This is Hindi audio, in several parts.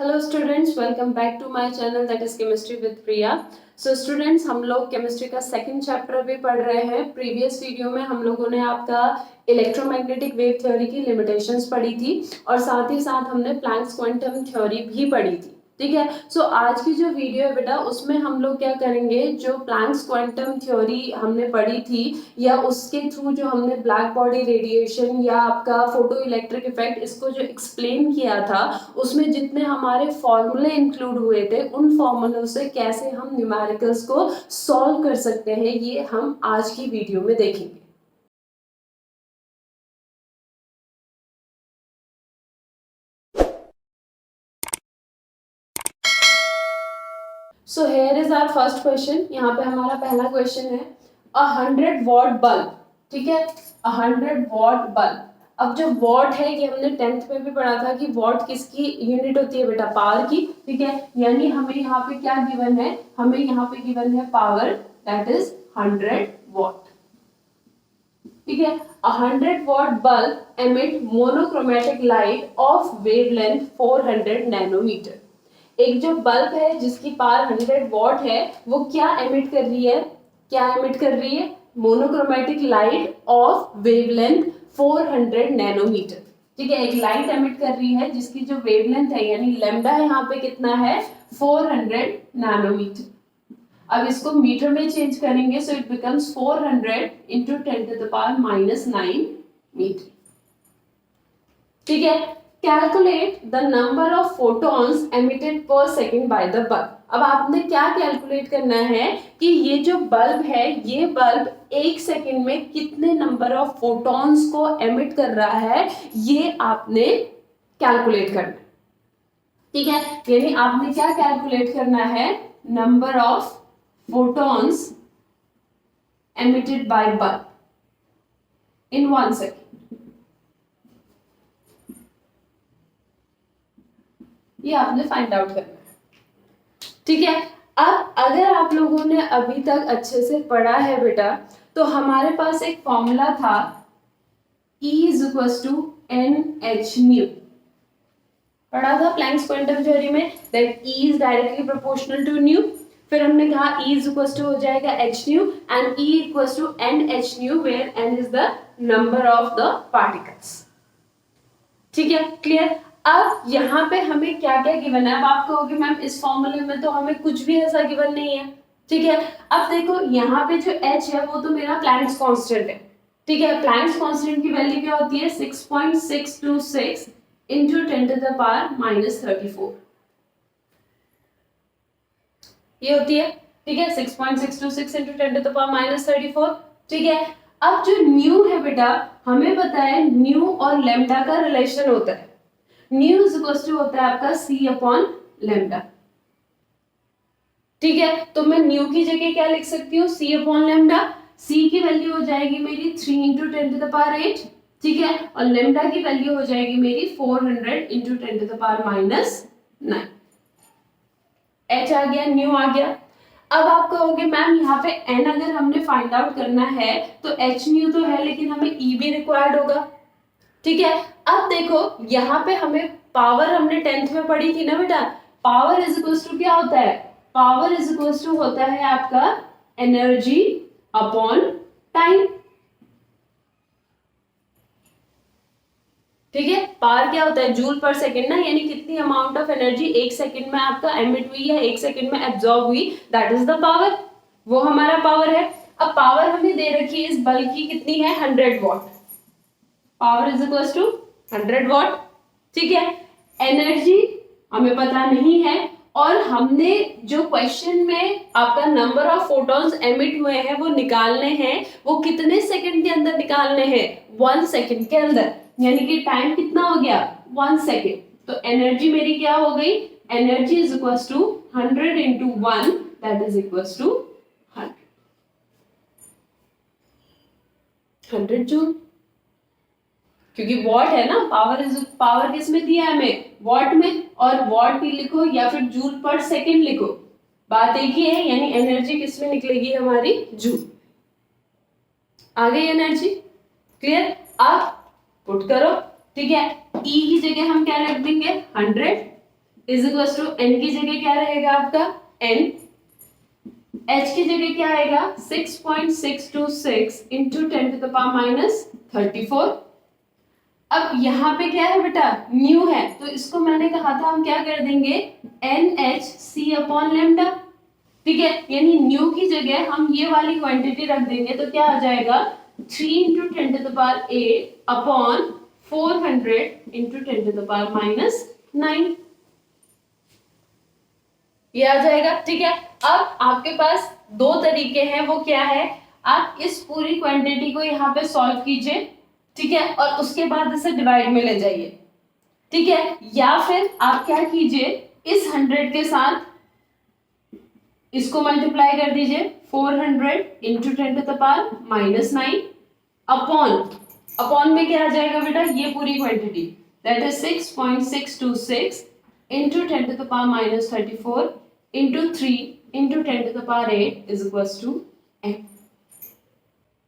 Hello students, welcome back to my channel that is chemistry with Priya. So students, हम लोग केमिस्ट्री का सेकंड चैप्टर भी पढ़ रहे हैं। प्रीवियस वीडियो में हम लोगों ने आपका इलेक्ट्रोमैग्नेटिक वेव थ्योरी की लिमिटेशंस पढ़ी थी और साथ ही साथ हमने प्लैंक्स क्वांटम थ्योरी भी पढ़ी थी। ठीक है, सो आज की जो वीडियो है बेटा, उसमें हम लोग क्या करेंगे, जो प्लैंक्स क्वांटम थ्योरी हमने पढ़ी थी या उसके थ्रू जो हमने ब्लैक बॉडी रेडिएशन या आपका फोटो इलेक्ट्रिक इफेक्ट इसको जो एक्सप्लेन किया था, उसमें जितने हमारे फॉर्मूले इंक्लूड हुए थे, उन फॉर्मूलों से कैसे हम न्यूमेरिकल्स को सॉल्व कर सकते हैं, ये हम आज की वीडियो में देखेंगे। So here is our first question. यहाँ पे हमारा पहला क्वेश्चन है, 100 वॉट बल्ब। ठीक है, 100 वॉट बल्ब। अब जो वॉट है, ये हमने 10th में भी पढ़ा था कि वॉट किसकी यूनिट होती है बेटा, पावर की। ठीक है, यानी हमें यहाँ पे क्या गिवन है, हमें यहाँ पे गिवन है पावर, दैट इज 100 वॉट। ठीक है, 100 watt bulb emit monochromatic light of wavelength 400 nanometre. एक जो बल्ब है जिसकी पावर 100 वॉट है, वो क्या एमिट कर रही है, क्या एमिट कर रही है, monochromatic light of wavelength 400 nanometre. ठीक है, एक लाइट एमिट कर रही है जिसकी जो वेवलेंथ है यानी लैम्डा यहाँ पे कितना है, 400 नैनोमीटर। अब इसको मीटर में चेंज करेंगे, so it becomes 400 into 10⁻⁹ metre. ठीक है, calculate the number of photons emitted per second by the bulb. अब आपने क्या कैलकुलेट करना है कि ये जो बल्ब है, ये बल्ब एक सेकेंड में कितने नंबर ऑफ फोटॉन्स को एमिट कर रहा है, ये आपने कैलकुलेट करना है। ठीक है, यानी आपने क्या कैलकुलेट करना है, number of photons emitted by bulb in 1 second. ये आपने फाइंड आउट करना है। ठीक है, अब अगर आप लोगों ने अभी तक अच्छे से पढ़ा है बेटा, तो हमारे पास एक फॉर्मूला था, E is equal to NH nu. पढ़ा था प्लैंक्स क्वांटम थ्योरी में, that E is directly proportional to nu. फिर हमने कहा E इज इक्वल टू हो जाएगा H nu and E equal to NH nu, where N is the number of the particles. ठीक है, क्लियर। अब यहाँ पे हमें क्या क्या गिवन है, अब आप कहोगे मैम इस फॉर्मूले में तो हमें कुछ भी ऐसा गिवन नहीं है। ठीक है, अब देखो यहाँ पे जो H है वो तो मेरा प्लैंक्स कांस्टेंट है। ठीक है, प्लैंक्स कांस्टेंट की वैल्यू क्या होती है, 6.626 इंटू 10⁻⁻34 ये होती है। ठीक है, 6.626 इंटू 10⁻⁻34। ठीक है, अब जो न्यू है बेटा, हमें पता है न्यू और लैम्डा का रिलेशन होता है। न्यू इज इक्वल टू होता है आपका C अपॉन लैम्डा। ठीक है, तो मैं न्यू की जगह क्या लिख सकती हूँ, C अपॉन लैम्डा। C की वैल्यू हो जाएगी मेरी 3 इंटू 10⁸। ठीक है, और लैम्डा की वैल्यू हो जाएगी मेरी 400 इंटू 10⁻⁹। H आ गया, न्यू आ गया। अब आप कहोगे मैम यहाँ पे N अगर हमने फाइंड आउट करना है तो H न्यू तो है, लेकिन हमें E भी रिक्वायर्ड होगा। ठीक है, अब देखो यहाँ पे हमें पावर हमने 10th में पढ़ी थी ना बेटा, पावर इज इक्वल टू क्या होता है, पावर इज इक्वल टू होता है आपका एनर्जी अपॉन टाइम। ठीक है, पावर क्या होता है, जूल पर सेकेंड ना, यानी कितनी अमाउंट ऑफ एनर्जी एक सेकेंड में आपका एमिट हुई है, एक सेकेंड में एब्जॉर्ब हुई, दैट इज द पावर। वो हमारा पावर है। अब पावर हमें दे रखी है इस बल्ब की, कितनी है, 100 watt. Power is equal to 100 watt. ठीक है, एनर्जी हमें पता नहीं है, और हमने जो क्वेश्चन में आपका नंबर ऑफ फोटॉन्स एमिट हुए हैं वो निकालने हैं, वो कितने सेकंड के अंदर निकालने हैं, 1 सेकंड के अंदर, यानी कि टाइम कितना हो गया, 1 सेकंड। तो एनर्जी मेरी क्या हो गई, energy is equal to 100 into 1, that is equal to 100 joule, क्योंकि वॉट है ना, पावर किस में दिया है हमें, वॉट में, और वॉट भी लिखो या फिर जूल पर सेकंड लिखो, बात एक ही है, यानी एनर्जी किस में निकलेगी हमारी, जूल। आ गई एनर्जी, क्लियर। अब पुट करो। ठीक है, E की जगह हम क्या रख देंगे, 100, इज इक्वल टू n की जगह क्या रहेगा आपका n, h की जगह क्या आएगा 6.626 इंटू 10⁻⁻34। अब यहाँ पे क्या है बेटा न्यू है, तो इसको मैंने कहा था हम क्या कर देंगे NHC अपॉन लेमडा। ठीक है, यानी न्यू की जगह हम ये वाली क्वांटिटी रख देंगे तो क्या आ जाएगा 3 इंटू 10⁸ अपॉन 400 इंटू 10⁻⁹ ये आ जाएगा। ठीक है, अब आपके पास दो तरीके हैं, वो क्या है, आप इस पूरी क्वांटिटी को यहाँ पे सॉल्व कीजिए, ठीक है, और उसके बाद इसे डिवाइड में ले जाइए। ठीक है, या फिर आप क्या कीजिए इस 100 के साथ इसको मल्टीप्लाई कर दीजिए 400 इंटू 10⁻⁹ अपॉन में क्या आ जाएगा बेटा ये पूरी quantity that is 6.626 into 10⁻⁻34 into 3 into 10⁸ is equals to n।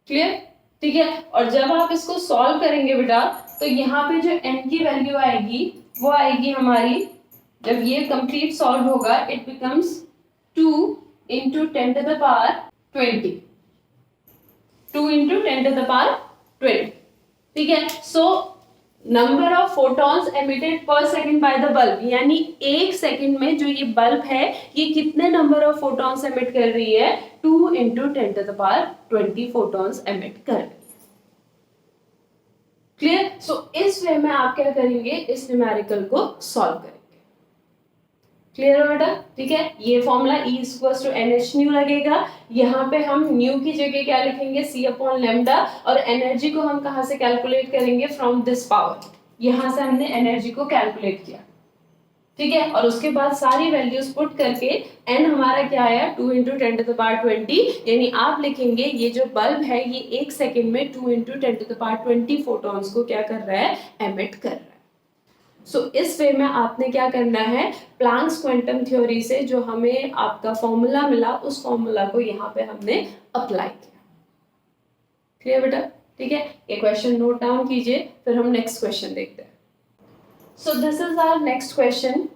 Clear? ठीक है, और जब आप इसको सॉल्व करेंगे बेटा तो यहाँ पे जो n की वैल्यू आएगी वो आएगी हमारी, जब ये कंप्लीट सॉल्व होगा इट बिकम्स 2 इंटू 10⁻20 2 इंटू 10⁻20। ठीक है, so number of photons emitted पर सेकंड बाय द बल्ब, यानी एक सेकंड में जो ये बल्ब है ये कितने नंबर ऑफ फोटॉन्स एमिट कर रही है 2 इंटू 10⁻20 फोटॉन्स एमिट कर रही है। क्लियर? सो इस वे में आप क्या करेंगे इस न्यूमेरिकल को सॉल्व करेंगे। क्लियर है बेटा? ठीक है, ये formula E equals to NH nu लगेगा, यहाँ पे हम न्यू की जगह क्या लिखेंगे C अपॉन लेमडा, और एनर्जी को हम कहाँ से कैलकुलेट करेंगे फ्रॉम दिस पावर, यहाँ से हमने एनर्जी को कैलकुलेट किया। ठीक है, और उसके बाद सारी वैल्यूज पुट करके n हमारा क्या आया 2 इंटू 10⁻20, यानी आप लिखेंगे ये जो बल्ब है ये एक सेकेंड में 2 इंटू 10⁻20 फोटॉन्स को क्या कर रहा है एमिट कर रहा है। सो इस वे में आपने क्या करना है प्लैंक्स क्वांटम थ्योरी से जो हमें आपका फॉर्मूला मिला उस फॉर्मूला को यहाँ पे हमने अप्लाई किया। क्लियर बेटा? ठीक है, ये क्वेश्चन नोट डाउन कीजिए, फिर हम नेक्स्ट क्वेश्चन देखते हैं। So this is our next question,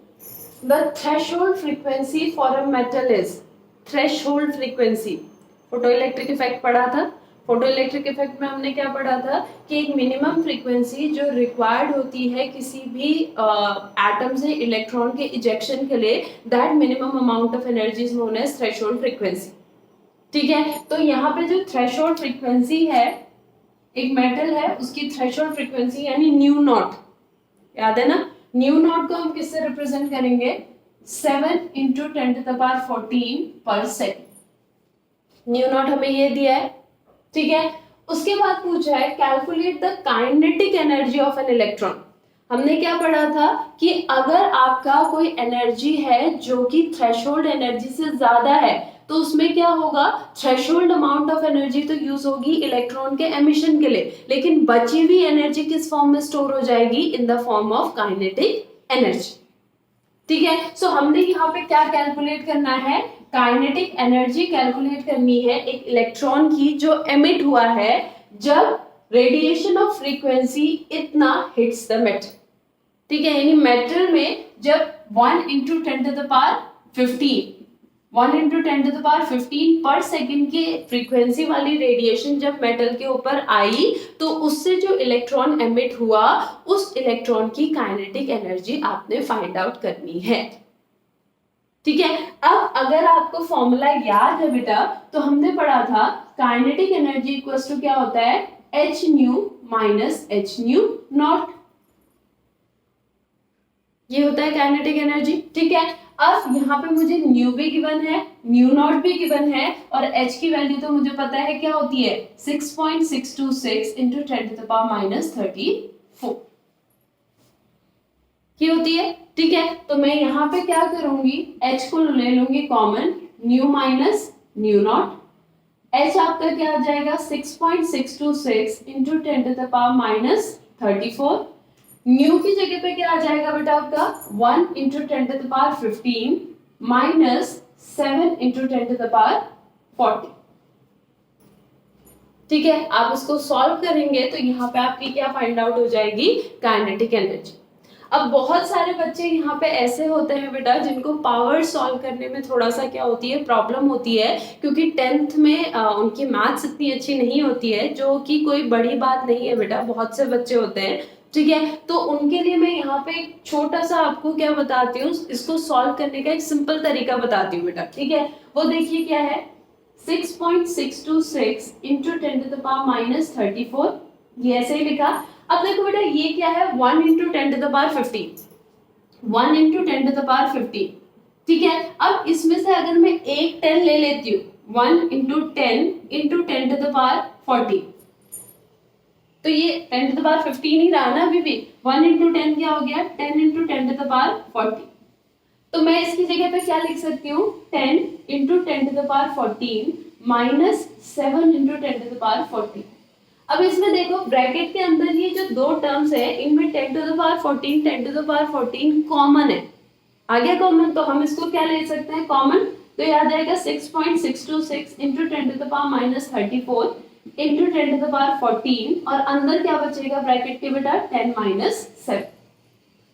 the threshold frequency for a metal is, threshold frequency photoelectric effect पढ़ा था, फोटो इलेक्ट्रिक इफेक्ट में हमने क्या पढ़ा था कि एक मिनिमम फ्रीक्वेंसी जो रिक्वायर्ड होती है किसी भी एटम से इलेक्ट्रॉन के इजेक्शन के लिए, that minimum amount of energy is known as threshold frequency. ठीक है, तो यहाँ पे जो थ्रेशोल्ड फ्रीक्वेंसी है एक मेटल है उसकी थ्रेशोल्ड फ्रीक्वेंसी यानी न्यू नॉट, याद है ना, न्यू नॉट को हम किससे रिप्रेजेंट करेंगे 7 इंटू 10⁻14 पर सेकेंड। न्यू नॉट हमें ये दिया है। ठीक है, उसके बाद पूछा है calculate the kinetic energy of an electron. हमने क्या पढ़ा था कि अगर आपका कोई एनर्जी है जो कि थ्रेशोल्ड एनर्जी से ज्यादा है तो उसमें क्या होगा थ्रेशोल्ड अमाउंट ऑफ एनर्जी तो यूज होगी इलेक्ट्रॉन के एमिशन के लिए, लेकिन बची हुई एनर्जी किस फॉर्म में स्टोर हो जाएगी in the form of kinetic energy. ठीक है, सो हमने यहाँ पे क्या कैलकुलेट करना है काइनेटिक एनर्जी कैलकुलेट करनी है एक इलेक्ट्रॉन की जो एमिट हुआ है जब रेडिएशन ऑफ फ्रीक्वेंसी इतना हिट्स द मेटल। ठीक है, यानी मेटल में जब 1 इंटू 10⁻15 1 इंटू 10⁻15 पर सेकेंड की फ्रीक्वेंसी वाली रेडिएशन जब मेटल के ऊपर आई तो उससे जो इलेक्ट्रॉन एमिट हुआ उस इलेक्ट्रॉन की काइनेटिक एनर्जी आपने फाइंड आउट करनी है। ठीक है, अब अगर आपको फॉर्मूला याद है बेटा तो हमने पढ़ा था काइनेटिक एनर्जी इक्वल्स टू क्या होता है h nu minus h nu not, ये होता है काइनेटिक एनर्जी। ठीक है, अब यहाँ पे मुझे न्यू भी गिवन है न्यू नॉट भी गिवन है और h की वैल्यू तो मुझे पता है क्या होती है 6.626 इंटू 10⁻34 ये होती है। ठीक है, तो मैं यहाँ पे क्या करूंगी h को ले लूंगी common, new minus new not, h आपका क्या आ जाएगा 6.626 इंटू 10⁻34, न्यू की जगह पे क्या आ जाएगा बेटा आपका 1 इंटू 10⁻15 माइनस 7 इंटू 10⁻40। ठीक है, आप इसको सॉल्व करेंगे तो यहाँ पे आपकी क्या फाइंड आउट हो जाएगी काइनेटिक एनर्जी। अब बहुत सारे बच्चे यहाँ पे ऐसे होते हैं बेटा जिनको पावर सॉल्व करने में थोड़ा सा क्या होती है, प्रॉब्लम होती है, क्योंकि 10th में उनकी मैथ्स इतनी अच्छी नहीं होती है, जो कि कोई बड़ी बात नहीं है बेटा, बहुत से बच्चे होते हैं, ठीक है। तो उनके लिए मैं यहाँ पे एक छोटा सा आपको क्या बताती हूँ, इसको सॉल्व करने का एक सिंपल तरीका बताती हूँ बेटा, ठीक है। वो देखिए क्या है, 6.626 इंटू 10⁻⁻34, ये ऐसे ही लिखा। अब देखो बेटा ये क्या है, 1 इंटू 10⁻15, 1 इंटू 10⁻15, ठीक है। अब इसमें से अगर मैं एक 10 ले लेती हूँ, 1 इंटू 10 इंटू 10⁻40, तो ये 10⁻15 ही रहा ना अभी भी। 1 इंटू 10 क्या हो गया, 10 इंटू 10⁻40। तो मैं इसकी जगह पे क्या लिख सकती हूँ, 10 इंटू 10⁻14 माइनस 7 इंटू 10⁻14। अब इसमें देखो ब्रैकेट के अंदर ये जो दो टर्म्स है, इनमें 10⁻14 10⁻14 कॉमन है, आ गया कॉमन, तो हम इसको क्या ले सकते हैं कॉमन, तो ये आ जाएगा 6.626 इंटू 10⁻34 इंटू 10⁻14, और अंदर क्या बचेगा ब्रैकेट के बेटा, 10-7।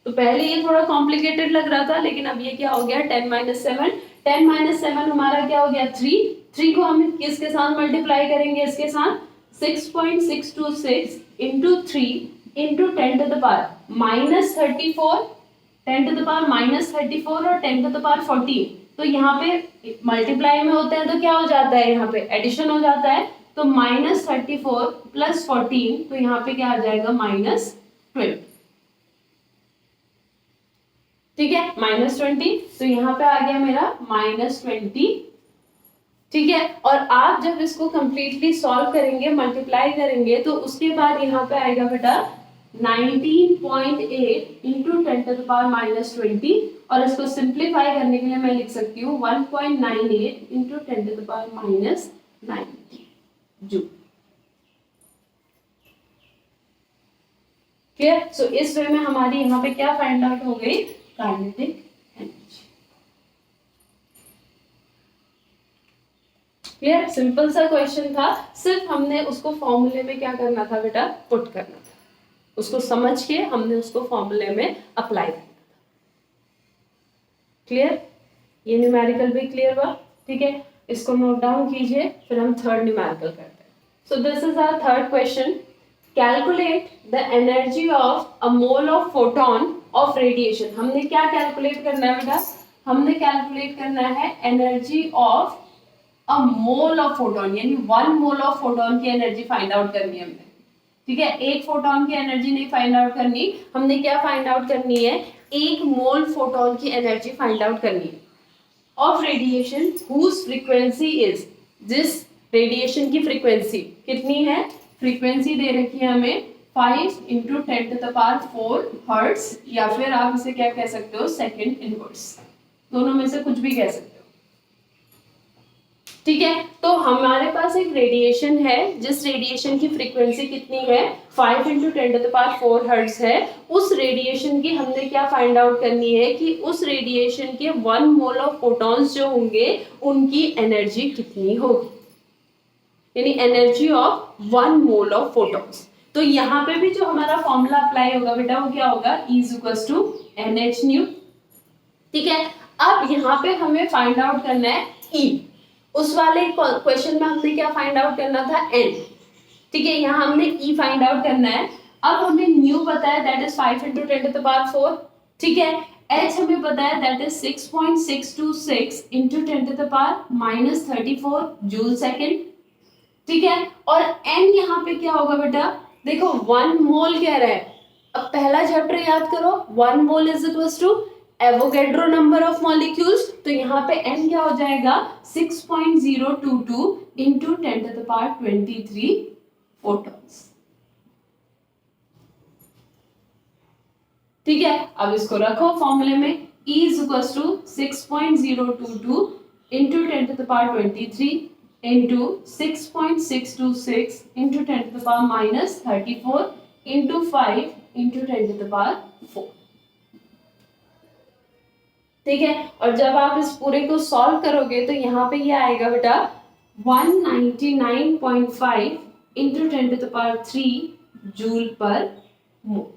तो पहले ये थोड़ा कॉम्प्लिकेटेड लग रहा था, लेकिन अब ये क्या हो गया, 10-7, 10-7 हमारा क्या हो गया, 3 को हम किसके साथ मल्टीप्लाई करेंगे, इसके साथ, 6.626 इंटू 3 इंटू 10⁻−34, 10⁻−34 और 10⁻14, तो यहाँ पे मल्टीप्लाई में होते हैं तो क्या हो जाता है, यहाँ पे एडिशन हो जाता है, तो -34 प्लस 14, तो यहाँ पे क्या आ जाएगा, -20, ठीक है, -20, तो यहाँ पे आ गया मेरा -20, ठीक है। और आप जब इसको कंप्लीटली सॉल्व करेंगे, मल्टीप्लाई करेंगे, तो उसके बाद यहाँ पे आएगा बेटा 19.8 इंटू 10⁻−20, और इसको सिंप्लीफाई करने के लिए मैं लिख सकती हूँ 1.98 इंटू 10⁻−90 जूल। क्लियर। सो इस वे में हमारी यहाँ पे क्या फाइंड आउट हो गई, काइनेटिक एनर्जी। क्लियर, सिंपल सा क्वेश्चन था, सिर्फ हमने उसको फॉर्मूले में क्या करना था बेटा, पुट करना था, उसको समझ के हमने उसको फॉर्मूले में अप्लाई करना था। क्लियर, ये न्यूमेरिकल भी क्लियर हुआ, ठीक है। इसको नोट डाउन कीजिए, फिर हम थर्ड न्यूमेरिकल करते हैं। So this is our third question, calculate the energy of a mole of photon of radiation. हमने क्या कैलकुलेट करना है बेटा, हमने कैलकुलेट करना है energy of a mole of photon, यानी 1 मोल ऑफ फोटोन की एनर्जी फाइंड आउट करनी है हमने, ठीक है। एक फोटोन की एनर्जी नहीं फाइंड आउट करनी, हमने क्या फाइंड आउट करनी है, 1 मोल फोटोन की एनर्जी फाइंड आउट करनी है of radiation whose frequency is, जिस रेडिएशन की फ्रीक्वेंसी कितनी है, फ्रीक्वेंसी दे रखी है हमें 5 इंटू 10⁴ हर्ट्ज, या फिर आप इसे क्या कह सकते हो, सेकेंड इनवर्स, दोनों में से कुछ भी कह सकते हो, ठीक है। तो हमारे पास एक रेडिएशन है, जिस रेडिएशन की फ्रीक्वेंसी कितनी है, 5 इंटू 10⁴ हर्ट्ज है, उस रेडिएशन की हमने क्या फाइंड आउट करनी है कि उस रेडिएशन के 1 मोल ऑफ फोटॉन्स जो होंगे उनकी एनर्जी कितनी होगी, यानी energy of 1 mole of photons. तो यहाँ पे भी जो हमारा फॉर्मूला अप्लाई होगा बेटा, वो क्या होगा, E=NH², ठीक है। अब यहाँ पे हमें फाइंड आउट करना है E, उस वाले क्वेश्चन में हमने क्या फाइंड आउट करना था, N, ठीक है। यहाँ हमने E फाइंड आउट करना है। अब हमें न्यू पता है, दैट इज 5 इंटू 10⁴, ठीक है। H हमें पता है, that is 6.626 into 10⁻−34 joule second, ठीक है। और N यहाँ पे क्या होगा बेटा, देखो 1 मोल कह रहा है, अब पहला चैप्टर याद करो, 1 mole is equals to Avogadro number of molecules, तो यहाँ पे N क्या हो जाएगा, 6.022 इंटू 10⁻23 फोटॉन्स, ठीक है। अब इसको रखो फॉर्मूले में, E=6.022 into 10⁻23 into 6.626 into 10⁻−34 into 5 into 10⁴, ठीक है। और जब आप इस पूरे को सॉल्व करोगे तो यहाँ पे ये आएगा बेटा 199.5 इंटू 10⁻³ जूल पर मोल,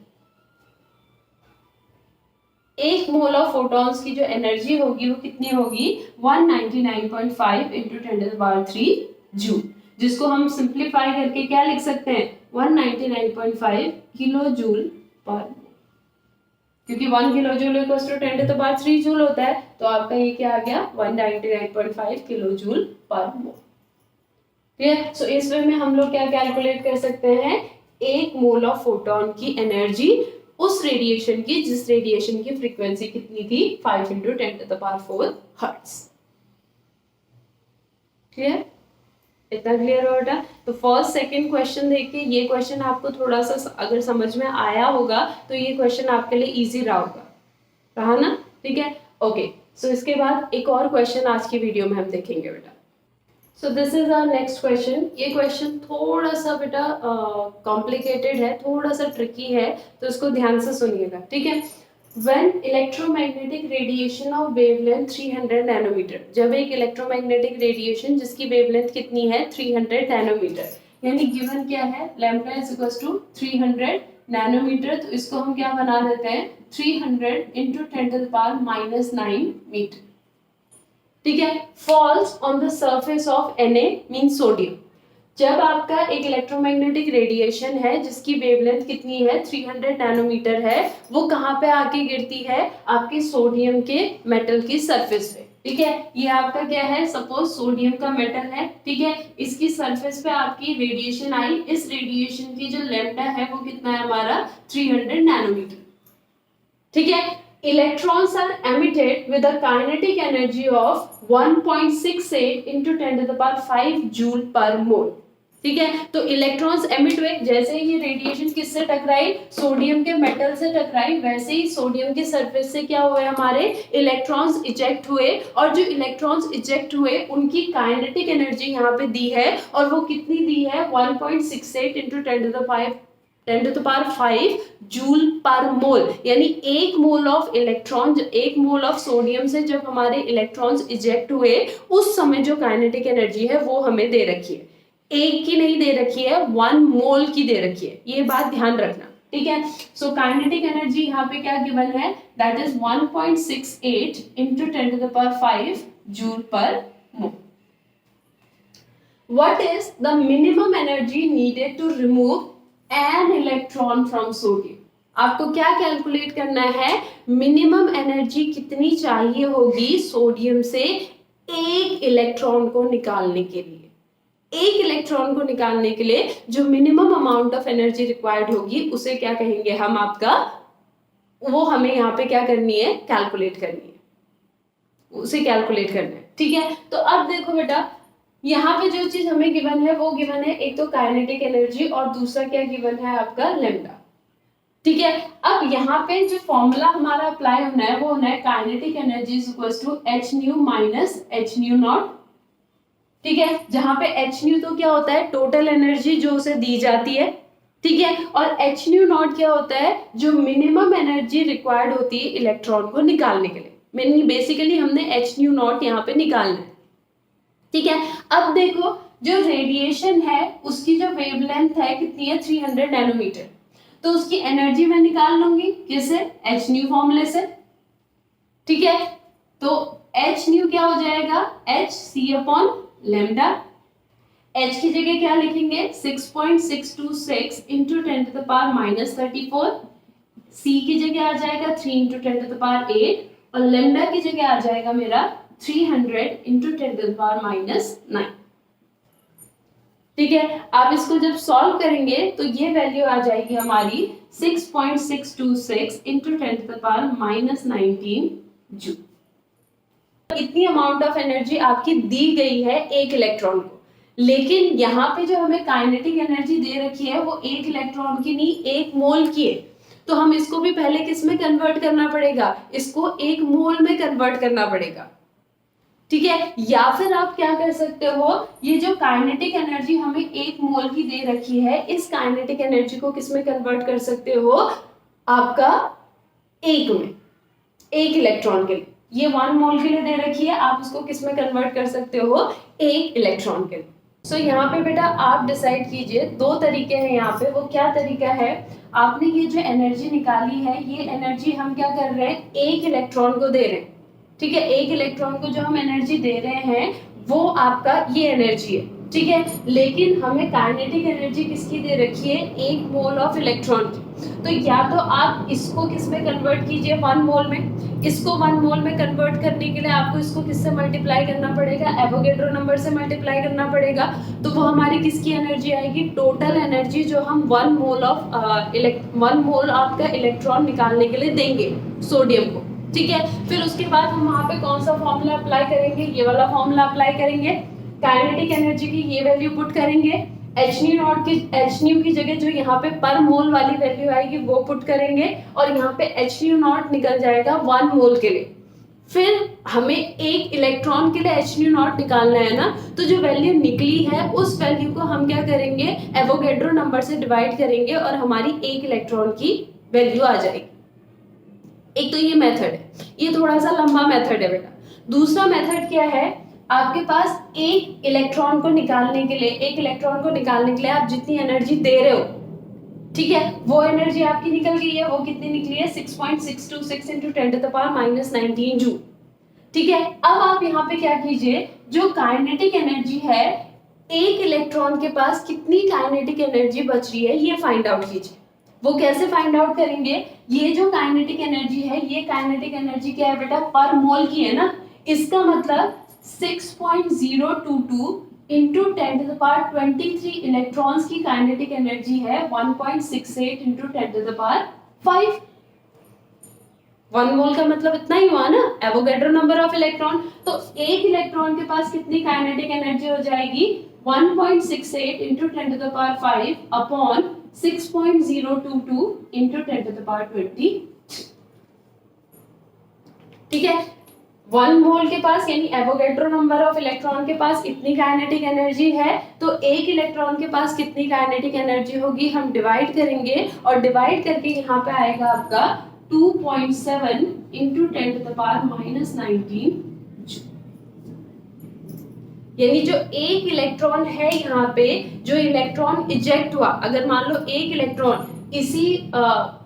एक मोल ऑफ फोटॉन्स की जो एनर्जी होगी वो कितनी होगी 199.5 इंटू 10⁻³ जूल, जिसको हम सिंप्लीफाई करके क्या लिख सकते हैं 199.5 किलो जूल पर, क्योंकि 1 kilo joule equals to 10⁻³ joule होता है, तो आपका ये क्या आ गया 199.5 किलो जूल पर मोल। क्लियर? सो इस वे में हम लोग क्या कैलकुलेट कर सकते हैं, एक मोल ऑफ फोटोन की एनर्जी उस रेडिएशन की जिस रेडिएशन की फ्रीक्वेंसी कितनी थी 5 इंटू 10⁴ हर्ट्ज। क्लियर? इतना क्लियर हो बेटा? तो फर्स्ट सेकंड क्वेश्चन देखिए, ये क्वेश्चन आपको थोड़ा सा अगर समझ में आया होगा तो ये क्वेश्चन आपके लिए इजी रहा होगा, रहा ना? ठीक है, ओके। सो इसके बाद एक और क्वेश्चन आज की वीडियो में हम देखेंगे बेटा। So this is our next question. ये क्वेश्चन थोड़ा सा बेटा कॉम्प्लिकेटेड है, थोड़ा सा ट्रिकी है, तो इसको ध्यान से सुनिएगा, ठीक है। When electromagnetic radiation of wavelength 300 nanometre, जब एक इलेक्ट्रोमैग्नेटिक रेडिएशन जिसकी वेवलेंथ कितनी है 300 नैनोमीटर, यानी गिवन क्या है lambda is equals to 300 nanometre, तो इसको हम क्या बना देते हैं 300 इंटू 10⁻⁹ मीटर, ठीक है। Falls on the surface of Na mean sodium, जब आपका एक इलेक्ट्रोमैग्नेटिक रेडिएशन है जिसकी वेवलेंथ कितनी है 300 नैनोमीटर है, वो कहाँ पे आके गिरती है आपके सोडियम के मेटल की सरफेस पे, ठीक है। ये आपका क्या है, सपोज सोडियम का मेटल है, ठीक है, इसकी सरफेस पे आपकी रेडिएशन आई, इस रेडिएशन की जो लैम्डा है वो कितना है हमारा 300 नैनोमीटर, ठीक है। Electrons are emitted with a kinetic energy of 1.68 into 10⁵ joule पर मोल, ठीक है। तो इलेक्ट्रॉन्स एमिट हुए, जैसे ही ये रेडिएशन किससे टकराई सोडियम के मेटल से टकराई, वैसे ही सोडियम के सरफेस से क्या हुए हमारे इलेक्ट्रॉन्स इजेक्ट हुए, और जो इलेक्ट्रॉन्स इजेक्ट हुए उनकी काइनेटिक एनर्जी यहाँ पे दी है, और वो कितनी दी है 1.68 इंटू 10⁵ जूल पर मोल, यानी एक मोल ऑफ इलेक्ट्रॉन, एक मोल ऑफ सोडियम से जब हमारे इलेक्ट्रॉन्स इजेक्ट हुए उस समय जो काइनेटिक एनर्जी है वो हमें दे रखी है, एक की नहीं दे रखी है 1 मोल की दे रखी है, ये बात ध्यान रखना, ठीक है। सो काइनेटिक एनर्जी यहाँ पे क्या गिवन है, दैट इज 1.68 इंटू 10⁵ जूल पर मोल। What is the minimum energy needed to remove an electron from sodium? आपको क्या कैलकुलेट करना है, मिनिमम एनर्जी कितनी चाहिए होगी सोडियम से एक इलेक्ट्रॉन को निकालने के लिए, एक इलेक्ट्रॉन को निकालने के लिए जो minimum amount of energy required होगी उसे क्या कहेंगे हम, आपका वो हमें यहाँ पे क्या करनी है कैलकुलेट करनी है, उसे कैलकुलेट करना है, ठीक है। तो अब देखो बेटा यहाँ पे जो चीज हमें गिवन है वो गिवन है एक तो काइनेटिक एनर्जी और दूसरा क्या गिवन है आपका लैम्डा, ठीक है। अब यहाँ पे जो फॉर्मूला हमारा अप्लाई होना है वो होना है kinetic energy is equals to h nu minus h nu naught, ठीक है, जहां पे h न्यू तो क्या होता है टोटल एनर्जी जो उसे दी जाती है, ठीक है, और h न्यू नॉट क्या होता है जो मिनिमम एनर्जी रिक्वायर्ड होती है इलेक्ट्रॉन को निकालने के लिए, बेसिकली हमने h न्यू नॉट यहाँ पे निकालना है, ठीक है। अब देखो जो रेडिएशन है उसकी जो वेवलेंथ है कितनी है 300 नैनोमीटर, तो उसकी एनर्जी मैं निकाल लूंगी किससे, h न्यू फॉर्मूले से, ठीक है। तो h न्यू क्या हो जाएगा h c upon lambda, h की जगह क्या लिखेंगे 6.626 इंटू 10⁻⁻34, c की जगह आ जाएगा 3 इंटू 10⁸, और लैम्डा की जगह आ जाएगा मेरा 300 इंटू 10⁻⁹, ठीक है। आप इसको जब सॉल्व करेंगे तो ये वैल्यू आ जाएगी हमारी 6.626 इंटू 10⁻⁻19 जूल। इतनी अमाउंट ऑफ एनर्जी आपकी दी गई है एक इलेक्ट्रॉन को, लेकिन यहाँ पे जो हमें काइनेटिक एनर्जी दे रखी है वो एक इलेक्ट्रॉन की नहीं एक मोल की है, तो हम इसको भी पहले किस में कन्वर्ट करना पड़ेगा, इसको एक मोल में कन्वर्ट करना पड़ेगा, ठीक है। या फिर आप क्या कर सकते हो, ये जो काइनेटिक एनर्जी हमें एक मोल की दे रखी है इस काइनेटिक एनर्जी को किस में कन्वर्ट कर सकते हो, आपका एक में, एक इलेक्ट्रॉन के लिए, ये 1 मोल के लिए दे रखी है, आप उसको किस में कन्वर्ट कर सकते हो एक इलेक्ट्रॉन के लिए। सो यहाँ पे बेटा आप डिसाइड कीजिए, दो तरीके हैं यहाँ पे, वो क्या तरीका है, आपने ये जो एनर्जी निकाली है, ये एनर्जी हम क्या कर रहे हैं, एक इलेक्ट्रॉन को दे रहे हैं, ठीक है। एक इलेक्ट्रॉन को जो हम एनर्जी दे रहे हैं वो आपका ये एनर्जी है, ठीक है। लेकिन हमें काइनेटिक एनर्जी किसकी दे रखी है, 1 मोल ऑफ इलेक्ट्रॉन की। तो या तो आप इसको किस में कन्वर्ट कीजिए, 1 मोल में। इसको 1 मोल में कन्वर्ट करने के लिए आपको इसको किससे मल्टीप्लाई करना पड़ेगा, एवोगेड्रो नंबर से मल्टीप्लाई करना पड़ेगा। तो वो हमारी किसकी एनर्जी आएगी, टोटल एनर्जी जो हम 1 मोल आपका इलेक्ट्रॉन निकालने के लिए देंगे सोडियम को, ठीक है। फिर उसके बाद हम वहां पे कौन सा फॉर्मूला अप्लाई करेंगे, ये वाला फॉर्मूला अप्लाई करेंगे। काइनेटिक एनर्जी की ये वैल्यू पुट करेंगे, एच न्यू की जगह जो यहाँ पे पर मोल वाली वैल्यू आएगी वो पुट करेंगे, और यहाँ पे एच न्यू नॉट निकल जाएगा 1 मोल के लिए। फिर हमें एक इलेक्ट्रॉन के लिए एच न्यू नॉट निकालना है ना, तो जो वैल्यू निकली है उस वैल्यू को हम क्या करेंगे, एवोगेड्रो नंबर से डिवाइड करेंगे और हमारी एक इलेक्ट्रॉन की वैल्यू आ जाएगी। एक तो ये मेथड है, ये थोड़ा सा लंबा मेथड है बेटा। दूसरा मेथड क्या है, आपके पास एक इलेक्ट्रॉन को निकालने के लिए आप जितनी एनर्जी दे रहे हो, ठीक है, वो एनर्जी आपकी निकल गई है। वो कितनी निकली है, 6.626 into 10 to the power -19 joule, ठीक है। अब आप यहाँ पे क्या कीजिए, जो काइनेटिक एनर्जी है, एक इलेक्ट्रॉन के पास कितनी काइनेटिक एनर्जी बच रही है ये फाइंड आउट कीजिए। वो कैसे फाइंड आउट करेंगे, ये जो काइनेटिक एनर्जी है, ये काइनेटिक एनर्जी क्या है बेटा, पर मोल की है ना। इसका मतलब 6.022 into 10 to the power 23 electrons की काइनेटिक एनर्जी है 1.68 into 10 to the power 5। 1 मोल का मतलब इतना ही हुआ ना, एवोगेड्रो नंबर ऑफ इलेक्ट्रॉन। तो एक इलेक्ट्रॉन के पास कितनी काइनेटिक एनर्जी हो जाएगी, 1.68 into 10 to the power 5 upon 6.022 into 10 to the power 20, ठीक है। 1 मोल के पास यानी एवोगेड्रो नंबर ऑफ इलेक्ट्रॉन के पास इतनी काइनेटिक एनर्जी है, तो एक इलेक्ट्रॉन के पास कितनी काइनेटिक एनर्जी होगी, हम डिवाइड करेंगे, और डिवाइड करके यहाँ पे आएगा आपका 2.7 into 10 to the power -19, यानी जो एक इलेक्ट्रॉन है यहाँ पे, जो इलेक्ट्रॉन इजेक्ट हुआ, अगर मान लो एक इलेक्ट्रॉन इसी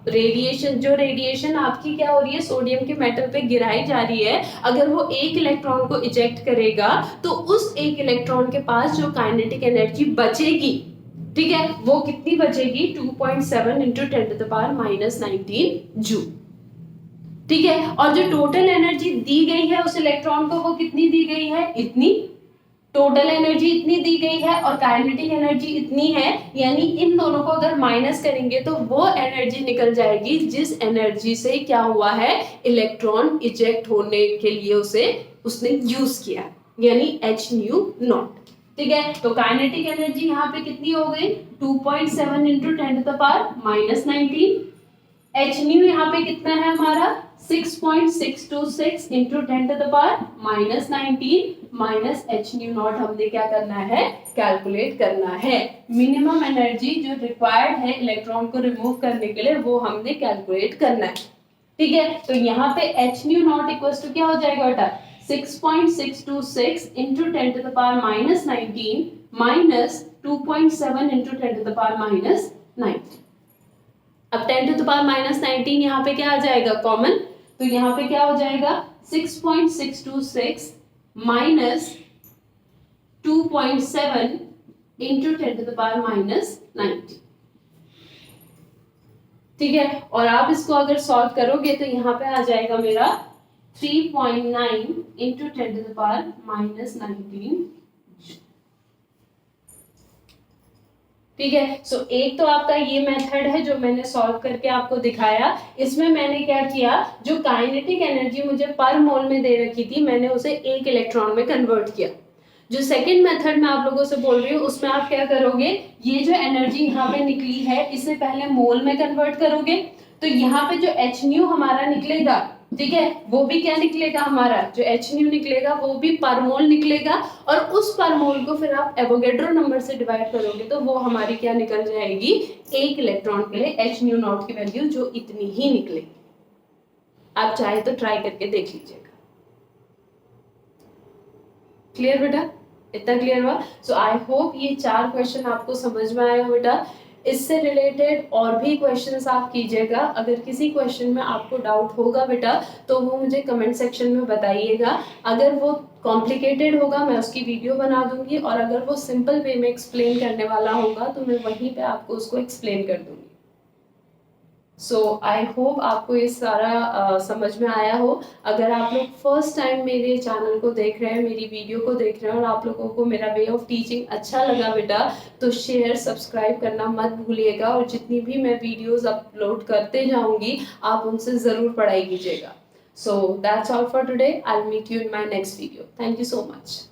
रेडिएशन आपकी क्या हो रही है, सोडियम के मेटल पे गिराई जा रही है, अगर वो एक इलेक्ट्रॉन को इजेक्ट करेगा तो उस एक इलेक्ट्रॉन के पास जो काइनेटिक एनर्जी बचेगी, ठीक है, वो कितनी बचेगी, 2.7 into 10 to the power -19 joule, ठीक है। और जो टोटल एनर्जी दी गई है उस इलेक्ट्रॉन को, वो कितनी दी गई है, इतनी। टोटल एनर्जी इतनी दी गई है और काइनेटिक एनर्जी इतनी है, यानी इन दोनों को अगर माइनस करेंगे तो वो एनर्जी निकल जाएगी जिस एनर्जी से क्या हुआ है, इलेक्ट्रॉन इजेक्ट होने के लिए उसने यूज किया, यानी एच न्यू नॉट, ठीक है। तो काइनेटिक एनर्जी यहाँ पे कितनी हो गई, 2.7 into 10 to the power -19। H new यहाँ पे कितना है हमारा, 6.626 into 10 to the power -19 minus H nu not हमने क्या करना है, कैलकुलेट करना है। मिनिमम एनर्जी जो रिक्वायर्ड है इलेक्ट्रॉन को रिमूव करने के लिए, वो हमने कैलकुलेट करना है, ठीक है। तो यहाँ पे H nu naught equal to क्या हो जाएगा बेटा, 6.626 into 10 to the power -19 minus 2.7 into 10 to the power -9। अब 10 to the power -19 यहाँ पे क्या आ जाएगा, कॉमन, तो यहाँ पे क्या हो जाएगा, 6.626 minus 2.7 into 10 to the power -90, ठीक है। और आप इसको अगर सॉल्व करोगे तो यहाँ पे आ जाएगा मेरा 3.9 into 10 to the power -19, ठीक है। सो एक तो आपका ये मेथड है जो मैंने सॉल्व करके आपको दिखाया। इसमें मैंने क्या किया, जो काइनेटिक एनर्जी मुझे पर मोल में दे रखी थी, मैंने उसे एक इलेक्ट्रॉन में कन्वर्ट किया। जो सेकंड मेथड मैं आप लोगों से बोल रही हूँ, उसमें आप क्या करोगे, ये जो एनर्जी यहाँ पे निकली है इसे पहले मोल में कन्वर्ट करोगे, तो यहाँ पे जो एच न्यू हमारा निकलेगा, ठीक है, वो भी क्या निकलेगा हमारा, जो एच न्यू निकलेगा वो भी पर मोल निकलेगा, और उस पर मोल को फिर आप एवोगेड्रो नंबर से डिवाइड करोगे तो वो हमारी क्या निकल जाएगी, एक इलेक्ट्रॉन के लिए एच न्यू नॉट की वैल्यू जो इतनी ही निकलेगी। आप चाहे तो ट्राई करके देख लीजिएगा। क्लियर बेटा, इतना क्लियर हुआ। सो आई होप ये 4 क्वेश्चन आपको समझ में आए हो बेटा। इससे रिलेटेड और भी क्वेश्चंस आप कीजिएगा। अगर किसी क्वेश्चन में आपको डाउट होगा बेटा तो वो मुझे कमेंट सेक्शन में बताइएगा। अगर वो कॉम्प्लिकेटेड होगा मैं उसकी वीडियो बना दूंगी, और अगर वो सिंपल वे में एक्सप्लेन करने वाला होगा तो मैं वहीं पे आपको उसको एक्सप्लेन कर दूंगी। सो आई होप आपको ये सारा समझ में आया हो। अगर आप लोग फर्स्ट टाइम मेरे चैनल को देख रहे हैं, मेरी वीडियो को देख रहे हैं, और आप लोगों को मेरा वे ऑफ टीचिंग अच्छा लगा बेटा, तो शेयर सब्सक्राइब करना मत भूलिएगा, और जितनी भी मैं वीडियोस अपलोड करते जाऊंगी आप उनसे ज़रूर पढ़ाई कीजिएगा। So that's all for today. I will meet you in my next video. Thank you so much.